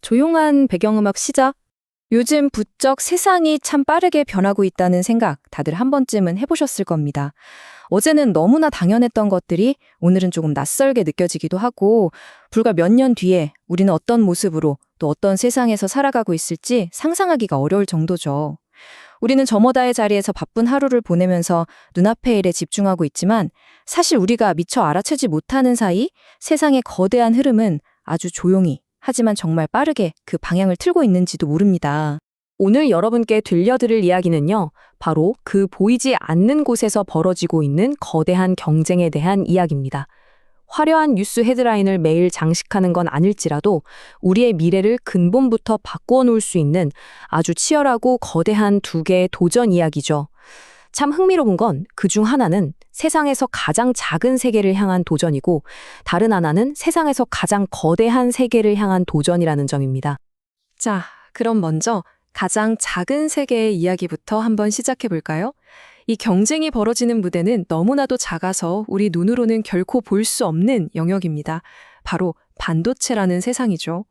조용한 배경음악 시작. 요즘 부쩍 세상이 참 빠르게 변하고 있다는 생각 다들 한 번쯤은 해보셨을 겁니다. 어제는 너무나 당연했던 것들이 오늘은 조금 낯설게 느껴지기도 하고 불과 몇 년 뒤에 우리는 어떤 모습으로 또 어떤 세상에서 살아가고 있을지 상상하기가 어려울 정도죠. 우리는 저마다의 자리에서 바쁜 하루를 보내면서 눈앞의 일에 집중하고 있지만 사실 우리가 미처 알아채지 못하는 사이 세상의 거대한 흐름은 아주 조용히 하지만 정말 빠르게 그 방향을 틀고 있는지도 모릅니다. 오늘 여러분께 들려드릴 이야기는요, 바로 그 보이지 않는 곳에서 벌어지고 있는 거대한 경쟁에 대한 이야기입니다. 화려한 뉴스 헤드라인을 매일 장식하는 건 아닐지라도 우리의 미래를 근본부터 바꾸어 놓을 수 있는 아주 치열하고 거대한 두 개의 도전 이야기죠. 참 흥미로운 건 그 중 하나는 세상에서 가장 작은 세계를 향한 도전이고 다른 하나는 세상에서 가장 거대한 세계를 향한 도전이라는 점입니다. 자, 그럼 먼저 가장 작은 세계의 이야기부터 한번 시작해 볼까요? 이 경쟁이 벌어지는 무대는 너무나도 작아서 우리 눈으로는 결코 볼 수 없는 영역입니다. 바로 반도체라는 세상이죠.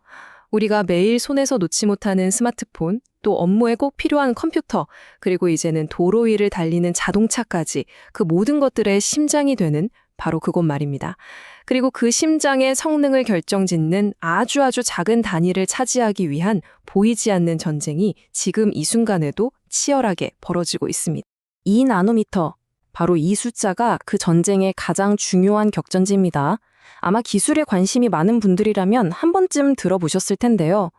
우리가 매일 손에서 놓지 못하는 스마트폰, 또 업무에 꼭 필요한 컴퓨터, 그리고 이제는 도로 위를 달리는 자동차까지 그 모든 것들의 심장이 되는 바로 그곳 말입니다. 그리고 그 심장의 성능을 결정짓는 아주 작은 단위를 차지하기 위한 보이지 않는 전쟁이 지금 이 순간에도 치열하게 벌어지고 있습니다. 2나노미터, 바로 이 숫자가 그 전쟁의 가장 중요한 격전지입니다. 아마 기술에 관심이 많은 분들이라면 한 번쯤 들어보셨을 텐데요.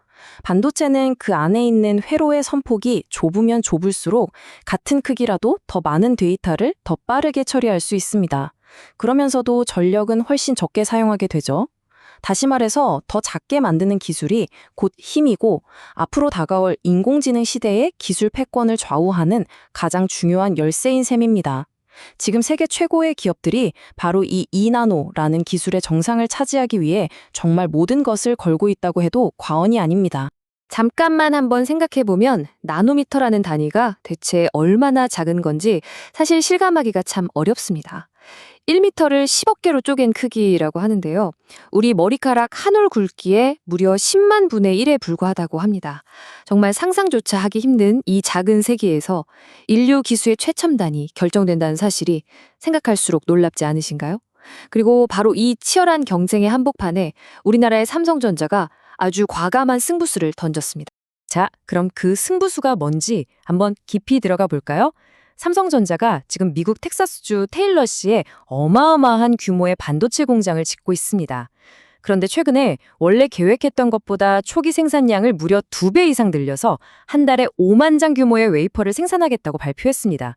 반도체는 그 안에 있는 회로의 선폭이 좁으면 좁을수록 같은 크기라도 더 많은 데이터를 더 빠르게 처리할 수 있습니다. 그러면서도 전력은 훨씬 적게 사용하게 되죠. 다시 말해서 더 작게 만드는 기술이 곧 힘이고 앞으로 다가올 인공지능 시대의 기술 패권을 좌우하는 가장 중요한 열쇠인 셈입니다. 지금 세계 최고의 기업들이 바로 이 2나노라는 기술의 정상을 차지하기 위해 정말 모든 것을 걸고 있다고 해도 과언이 아닙니다. 잠깐만 한번 생각해보면 나노미터라는 단위가 대체 얼마나 작은 건지 사실 실감하기가 참 어렵습니다. 1미터를 10억 개로 쪼갠 크기라고 하는데요. 우리 머리카락 한 올 굵기에 무려 10만 분의 1에 불과하다고 합니다. 정말 상상조차 하기 힘든 이 작은 세계에서 인류 기술의 최첨단이 결정된다는 사실이 생각할수록 놀랍지 않으신가요? 그리고 바로 이 치열한 경쟁의 한복판에 우리나라의 삼성전자가 아주 과감한 승부수를 던졌습니다. 자, 그럼 그 승부수가 뭔지 한번 깊이 들어가 볼까요? 삼성전자가 지금 미국 텍사스주 테일러시에 어마어마한 규모의 반도체 공장을 짓고 있습니다. 그런데 최근에 원래 계획했던 것보다 초기 생산량을 무려 2배 이상 늘려서 한 달에 5만 장 규모의 웨이퍼를 생산하겠다고 발표했습니다.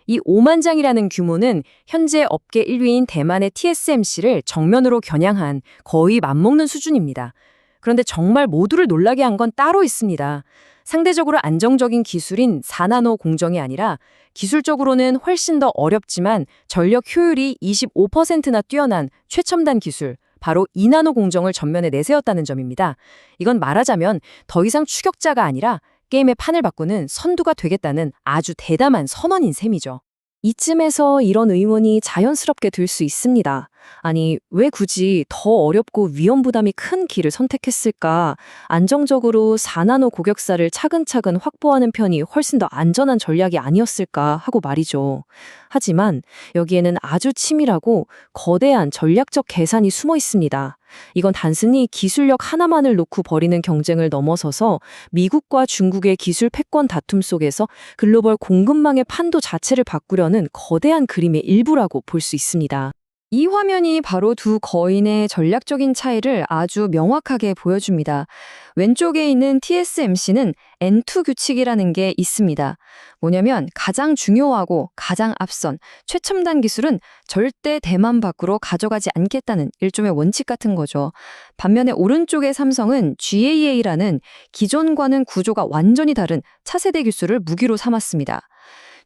이 5만 장이라는 규모는 현재 업계 1위인 대만의 TSMC를 정면으로 겨냥한 거의 맞먹는 수준입니다. 그런데 정말 모두를 놀라게 한 건 따로 있습니다. 상대적으로 안정적인 기술인 4나노 공정이 아니라 기술적으로는 훨씬 더 어렵지만 전력 효율이 25%나 뛰어난 최첨단 기술, 바로 2나노 공정을 전면에 내세웠다는 점입니다. 이건 말하자면 더 이상 추격자가 아니라 게임의 판을 바꾸는 선두가 되겠다는 아주 대담한 선언인 셈이죠. 이쯤에서 이런 의문이 자연스럽게 들 수 있습니다. 아니, 왜 굳이 더 어렵고 위험 부담이 큰 길을 선택했을까? 안정적으로 4나노 고객사를 차근차근 확보하는 편이 훨씬 더 안전한 전략이 아니었을까 하고 말이죠. 하지만 여기에는 아주 치밀하고 거대한 전략적 계산이 숨어 있습니다. 이건 단순히 기술력 하나만을 놓고 벌이는 경쟁을 넘어서서 미국과 중국의 기술 패권 다툼 속에서 글로벌 공급망의 판도 자체를 바꾸려는 거대한 그림의 일부라고 볼 수 있습니다. 이 화면이 바로 두 거인의 전략적인 차이를 아주 명확하게 보여줍니다. 왼쪽에 있는 TSMC는 N2 규칙이라는 게 있습니다. 뭐냐면 가장 중요하고 가장 앞선 최첨단 기술은 절대 대만 밖으로 가져가지 않겠다는 일종의 원칙 같은 거죠. 반면에 오른쪽의 삼성은 GAA라는 기존과는 구조가 완전히 다른 차세대 기술을 무기로 삼았습니다.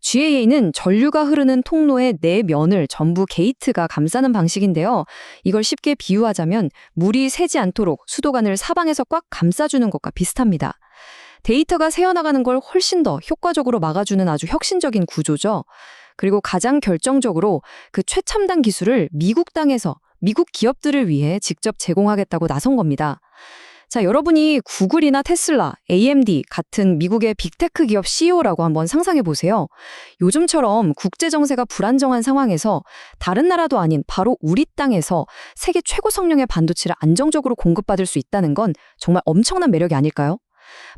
GAA는 전류가 흐르는 통로의 네 면을 전부 게이트가 감싸는 방식인데요. 이걸 쉽게 비유하자면 물이 새지 않도록 수도관을 사방에서 꽉 감싸주는 것과 비슷합니다. 데이터가 새어나가는 걸 훨씬 더 효과적으로 막아주는 아주 혁신적인 구조죠. 그리고 가장 결정적으로 그 최첨단 기술을 미국 땅에서 미국 기업들을 위해 직접 제공하겠다고 나선 겁니다. 자, 여러분이 구글이나 테슬라, AMD 같은 미국의 빅테크 기업 CEO라고 한번 상상해 보세요. 요즘처럼 국제 정세가 불안정한 상황에서 다른 나라도 아닌 바로 우리 땅에서 세계 최고 성능의 반도체를 안정적으로 공급받을 수 있다는 건 정말 엄청난 매력이 아닐까요?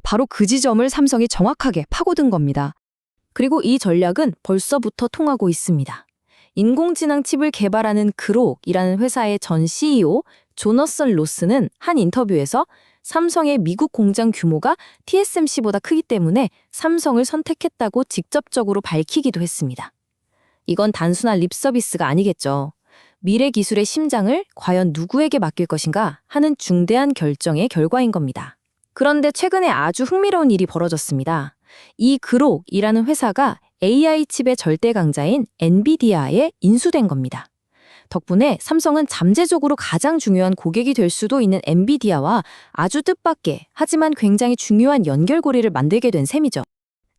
바로 그 지점을 삼성이 정확하게 파고든 겁니다. 그리고 이 전략은 벌써부터 통하고 있습니다. 인공지능 칩을 개발하는 그록이라는 회사의 전 CEO 조너선 로스는 한 인터뷰에서 삼성의 미국 공장 규모가 TSMC보다 크기 때문에 삼성을 선택했다고 직접적으로 밝히기도 했습니다. 이건 단순한 립 서비스가 아니겠죠. 미래 기술의 심장을 과연 누구에게 맡길 것인가 하는 중대한 결정의 결과인 겁니다. 그런데 최근에 아주 흥미로운 일이 벌어졌습니다. 이 그록이라는 회사가 AI 칩의 절대 강자인 엔비디아에 인수된 겁니다. 덕분에 삼성은 잠재적으로 가장 중요한 고객이 될 수도 있는 엔비디아와 아주 뜻밖의 하지만 굉장히 중요한 연결고리를 만들게 된 셈이죠.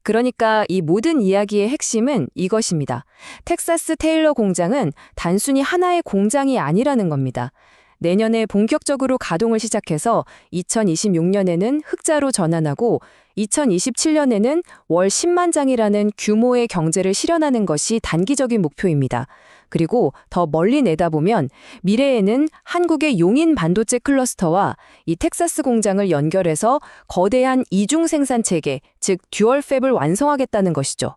그러니까 이 모든 이야기의 핵심은 이것입니다. 텍사스 테일러 공장은 단순히 하나의 공장이 아니라는 겁니다. 내년에 본격적으로 가동을 시작해서 2026년에는 흑자로 전환하고 2027년에는 월 10만 장이라는 규모의 경제를 실현하는 것이 단기적인 목표입니다. 그리고 더 멀리 내다보면 미래에는 한국의 용인 반도체 클러스터와 이 텍사스 공장을 연결해서 거대한 이중 생산 체계, 즉 듀얼 팹을 완성하겠다는 것이죠.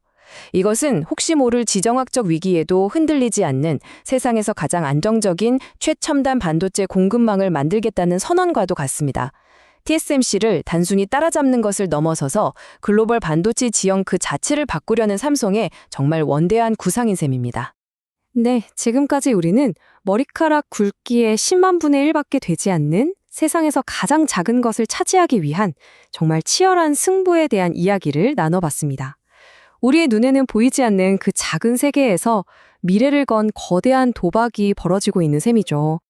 이것은 혹시 모를 지정학적 위기에도 흔들리지 않는 세상에서 가장 안정적인 최첨단 반도체 공급망을 만들겠다는 선언과도 같습니다. TSMC를 단순히 따라잡는 것을 넘어서서 글로벌 반도체 지형 그 자체를 바꾸려는 삼성의 정말 원대한 구상인 셈입니다. 네, 지금까지 우리는 머리카락 굵기의 10만 분의 1밖에 되지 않는 세상에서 가장 작은 것을 차지하기 위한 정말 치열한 승부에 대한 이야기를 나눠봤습니다. 우리의 눈에는 보이지 않는 그 작은 세계에서 미래를 건 거대한 도박이 벌어지고 있는 셈이죠.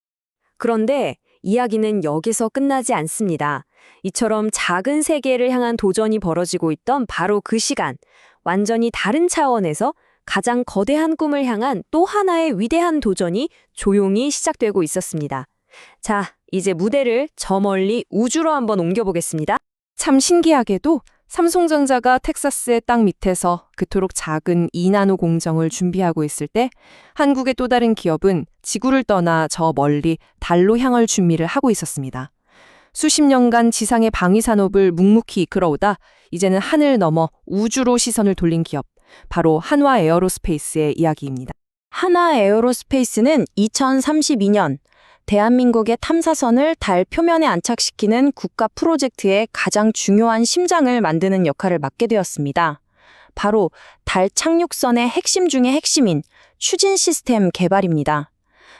그런데 이야기는 여기서 끝나지 않습니다. 이처럼 작은 세계를 향한 도전이 벌어지고 있던 바로 그 시간, 완전히 다른 차원에서 가장 거대한 꿈을 향한 또 하나의 위대한 도전이 조용히 시작되고 있었습니다. 자, 이제 무대를 저 멀리 우주로 한번 옮겨보겠습니다. 참 신기하게도 삼성전자가 텍사스의 땅 밑에서 그토록 작은 2나노 공정을 준비하고 있을 때 한국의 또 다른 기업은 지구를 떠나 저 멀리 달로 향할 준비를 하고 있었습니다. 수십 년간 지상의 방위 산업을 묵묵히 이끌어오다 이제는 하늘 넘어 우주로 시선을 돌린 기업, 바로 한화 에어로스페이스의 이야기입니다. 한화 에어로스페이스는 2032년 대한민국의 탐사선을 달 표면에 안착시키는 국가 프로젝트의 가장 중요한 심장을 만드는 역할을 맡게 되었습니다. 바로 달 착륙선의 핵심 중의 핵심인 추진 시스템 개발입니다.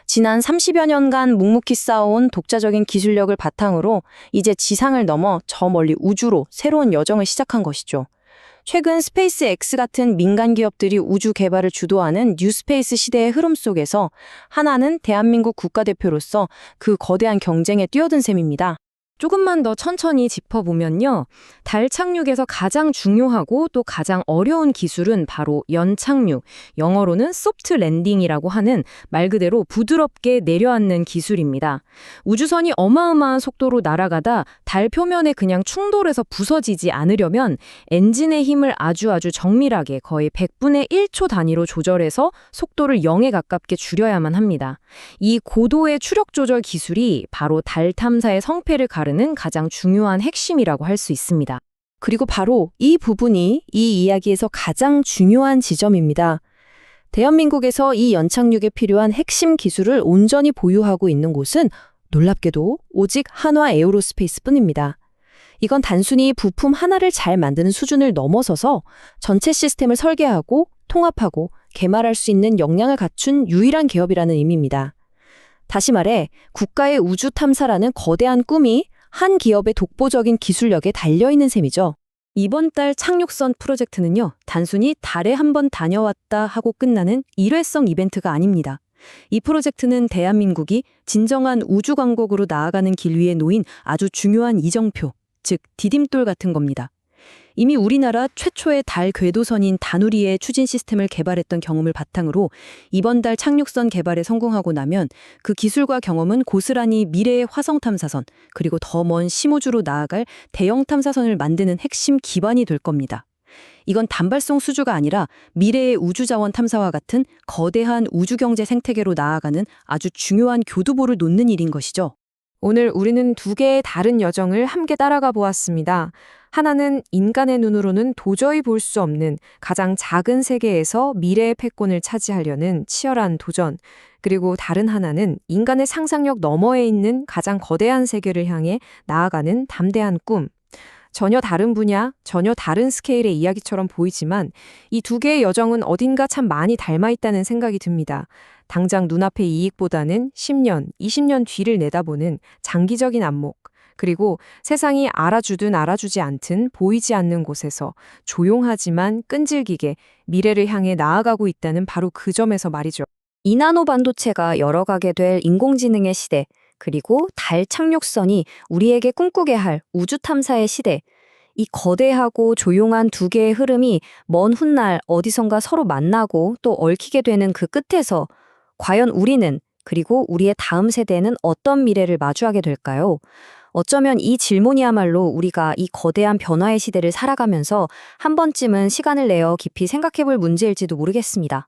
지난 30여 년간 묵묵히 쌓아온 독자적인 기술력을 바탕으로 이제 지상을 넘어 저 멀리 우주로 새로운 여정을 시작한 것이죠. 최근 스페이스X 같은 민간 기업들이 우주 개발을 주도하는 뉴스페이스 시대의 흐름 속에서 하나는 대한민국 국가대표로서 그 거대한 경쟁에 뛰어든 셈입니다. 조금만 더 천천히 짚어보면요. 달 착륙에서 가장 중요하고 또 가장 어려운 기술은 바로 연착륙, 영어로는 소프트 랜딩이라고 하는 말 그대로 부드럽게 내려앉는 기술입니다. 우주선이 어마어마한 속도로 날아가다 달 표면에 그냥 충돌해서 부서지지 않으려면 엔진의 힘을 아주 정밀하게 거의 100분의 1초 단위로 조절해서 속도를 0에 가깝게 줄여야만 합니다. 이 고도의 추력 조절 기술이 바로 달 탐사의 성패를 가르는 가장 중요한 핵심이라고 할 수 있습니다. 그리고 바로 이 부분이 이 이야기에서 가장 중요한 지점입니다. 대한민국에서 이 연착륙에 필요한 핵심 기술을 온전히 보유하고 있는 곳은 놀랍게도 오직 한화 에어로스페이스뿐입니다. 이건 단순히 부품 하나를 잘 만드는 수준을 넘어서서 전체 시스템을 설계하고 통합하고 개발할 수 있는 역량을 갖춘 유일한 기업이라는 의미입니다. 다시 말해 국가의 우주 탐사라는 거대한 꿈이 한 기업의 독보적인 기술력에 달려있는 셈이죠. 이번 달 착륙선 프로젝트는요, 단순히 달에 한번 다녀왔다 하고 끝나는 일회성 이벤트가 아닙니다. 이 프로젝트는 대한민국이 진정한 우주 강국으로 나아가는 길 위에 놓인 아주 중요한 이정표, 즉 디딤돌 같은 겁니다. 이미 우리나라 최초의 달 궤도선인 다누리의 추진 시스템을 개발했던 경험을 바탕으로 이번 달 착륙선 개발에 성공하고 나면 그 기술과 경험은 고스란히 미래의 화성 탐사선 그리고 더 먼 심우주로 나아갈 대형 탐사선을 만드는 핵심 기반이 될 겁니다. 이건 단발성 수주가 아니라 미래의 우주자원 탐사와 같은 거대한 우주경제 생태계로 나아가는 아주 중요한 교두보를 놓는 일인 것이죠. 오늘 우리는 두 개의 다른 여정을 함께 따라가 보았습니다. 하나는 인간의 눈으로는 도저히 볼 수 없는 가장 작은 세계에서 미래의 패권을 차지하려는 치열한 도전, 그리고 다른 하나는 인간의 상상력 너머에 있는 가장 거대한 세계를 향해 나아가는 담대한 꿈. 전혀 다른 분야, 전혀 다른 스케일의 이야기처럼 보이지만 이 두 개의 여정은 어딘가 참 많이 닮아 있다는 생각이 듭니다. 당장 눈앞의 이익보다는 10년, 20년 뒤를 내다보는 장기적인 안목, 그리고 세상이 알아주든 알아주지 않든 보이지 않는 곳에서 조용하지만 끈질기게 미래를 향해 나아가고 있다는 바로 그 점에서 말이죠. 이나노 반도체가 열어가게 될 인공지능의 시대, 그리고 달 착륙선이 우리에게 꿈꾸게 할 우주 탐사의 시대. 이 거대하고 조용한 두 개의 흐름이 먼 훗날 어디선가 서로 만나고 또 얽히게 되는 그 끝에서 과연 우리는, 그리고 우리의 다음 세대는 어떤 미래를 마주하게 될까요? 어쩌면 이 질문이야말로 우리가 이 거대한 변화의 시대를 살아가면서 한 번쯤은 시간을 내어 깊이 생각해 볼 문제일지도 모르겠습니다.